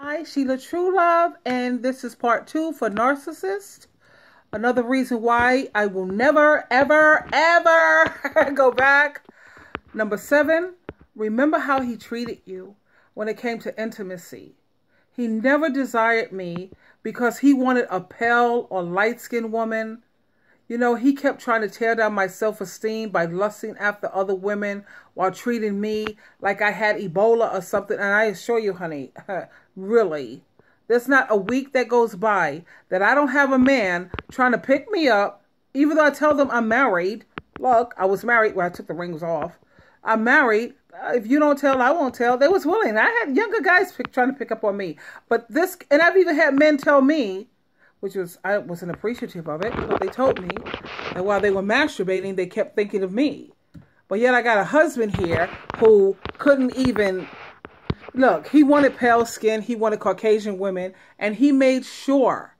Hi, Sheila True Love, and this is part 2 for Narcissist. Another reason why I will never, ever, ever go back. Number 7, remember how he treated you when it came to intimacy. He never desired me because he wanted a pale or light-skinned woman. You know, he kept trying to tear down my self-esteem by lusting after other women while treating me like I had Ebola or something. And I assure you, honey, really, there's not a week that goes by that I don't have a man trying to pick me up, even though I tell them I'm married. Look, I was married. Well, I took the rings off. I'm married. If you don't tell, I won't tell. They was willing. I had younger guys trying to pick up on me. But this, and I've even had men tell me, which was, I wasn't appreciative of it, but they told me that while they were masturbating, they kept thinking of me. But yet I got a husband here who couldn't even, look, he wanted pale skin, he wanted Caucasian women, and he made sure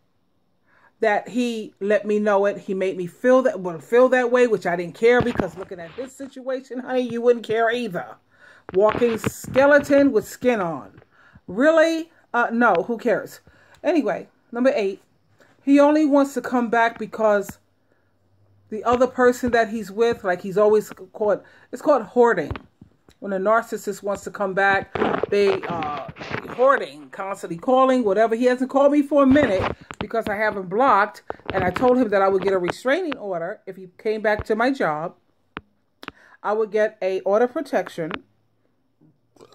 that he let me know it. He made me feel that way, which I didn't care, because looking at his situation, honey, you wouldn't care either. Walking skeleton with skin on. Really? No, who cares? Anyway, number 8. He only wants to come back because the other person that he's with, like he's always called, it's called hoarding. When a narcissist wants to come back, they hoarding, constantly calling, whatever. He hasn't called me for a minute because I have him blocked. And I told him that I would get a restraining order if he came back to my job. I would get a order of protection.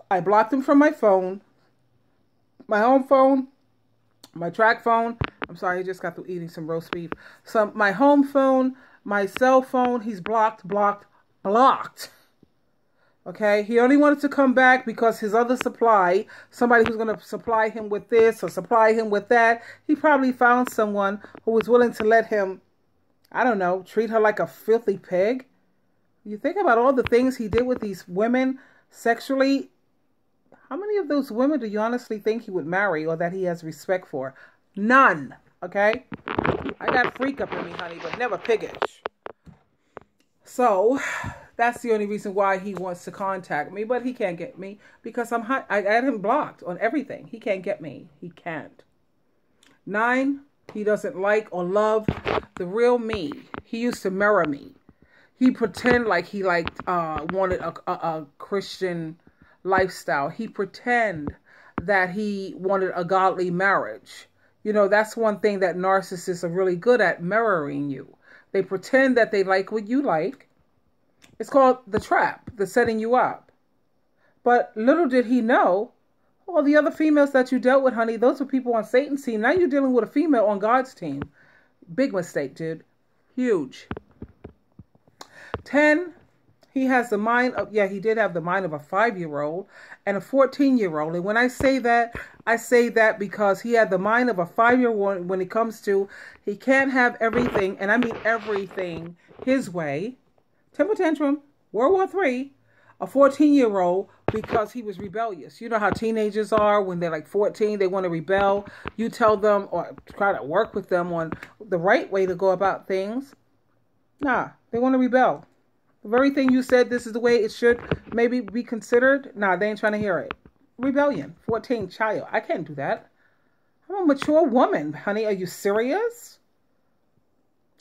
I blocked him from my phone, my home phone, my track phone. I'm sorry, I just got through eating some roast beef. So my home phone, my cell phone, he's blocked. Okay, he only wanted to come back because his other supply, somebody who's going to supply him with this or supply him with that, he probably found someone who was willing to let him, I don't know, treat her like a filthy pig. You think about all the things he did with these women sexually. How many of those women do you honestly think he would marry or that he has respect for? None, okay? I got freak up in me, honey, but never piggish. So, that's the only reason why he wants to contact me, but he can't get me because I had him blocked on everything. He can't get me. He can't. 9, he doesn't like or love the real me. He used to mirror me. He pretend like he wanted a Christian lifestyle. He pretend that he wanted a godly marriage. You know, that's one thing that narcissists are really good at, mirroring you. They pretend that they like what you like. It's called the trap, the setting you up. But little did he know, all the other females that you dealt with, honey, those were people on Satan's team. Now you're dealing with a female on God's team. Big mistake, dude. Huge. 10, he has the mind of, yeah, he did have the mind of a 5-year-old and a 14-year-old. And when I say that because he had the mind of a 5-year-old when it comes to, he can't have everything, and I mean everything, his way. Temper tantrum, World War III, a 14-year-old because he was rebellious. You know how teenagers are when they're like 14, they want to rebel. You tell them or try to work with them on the right way to go about things. Nah, they want to rebel. The very thing you said, this is the way it should maybe be considered. Nah, they ain't trying to hear it. Rebellion. 14, child. I can't do that. I'm a mature woman, honey. Are you serious?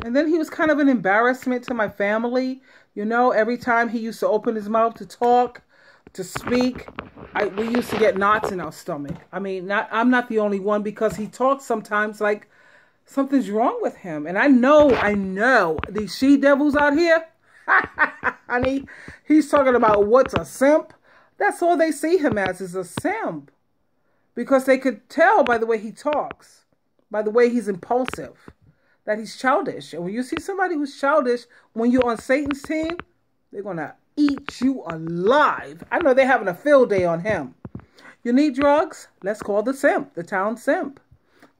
And then he was kind of an embarrassment to my family. You know, every time he used to open his mouth to talk, to speak, we used to get knots in our stomach. I mean, I'm not the only one, because he talks sometimes like something's wrong with him. And I know these she-devils out here, honey, he's talking about what's a simp. That's all they see him as, is a simp. Because they could tell by the way he talks, by the way he's impulsive, that he's childish. And when you see somebody who's childish, when you're on Satan's team, they're going to eat you alive. I know they're having a field day on him. You need drugs? Let's call the simp, the town simp.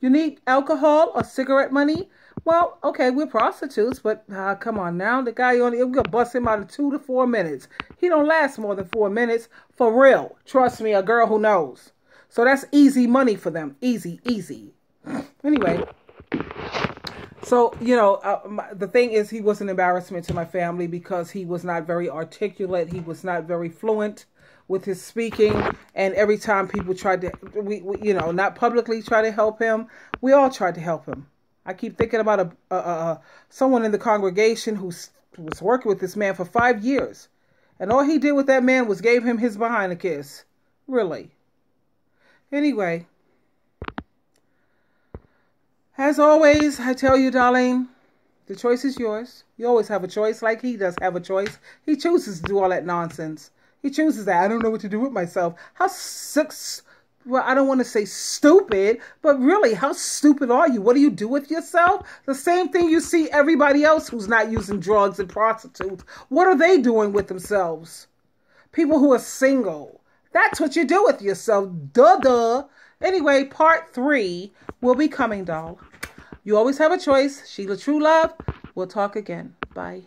You need alcohol or cigarette money? Well, okay, we're prostitutes, but come on now. The guy we're going to bust him out in 2 to 4 minutes. He don't last more than 4 minutes. For real. Trust me, a girl who knows. So that's easy money for them. Easy, easy. Anyway. So, you know, the thing is, he was an embarrassment to my family because he was not very articulate. He was not very fluent with his speaking, and every time people tried to, you know, not publicly try to help him, we all tried to help him. I keep thinking about someone in the congregation who was working with this man for 5 years, and all he did with that man was gave him his behind a kiss. Really. Anyway, as always, I tell you, darling, the choice is yours. You always have a choice, like he does have a choice. He chooses to do all that nonsense. He chooses that. I don't know what to do with myself. How well, I don't want to say stupid, but really, how stupid are you? What do you do with yourself? The same thing you see everybody else who's not using drugs and prostitutes. What are they doing with themselves? People who are single. That's what you do with yourself. Duh. Anyway, part 3 will be coming, doll. You always have a choice. Sheila True Love. We'll talk again. Bye.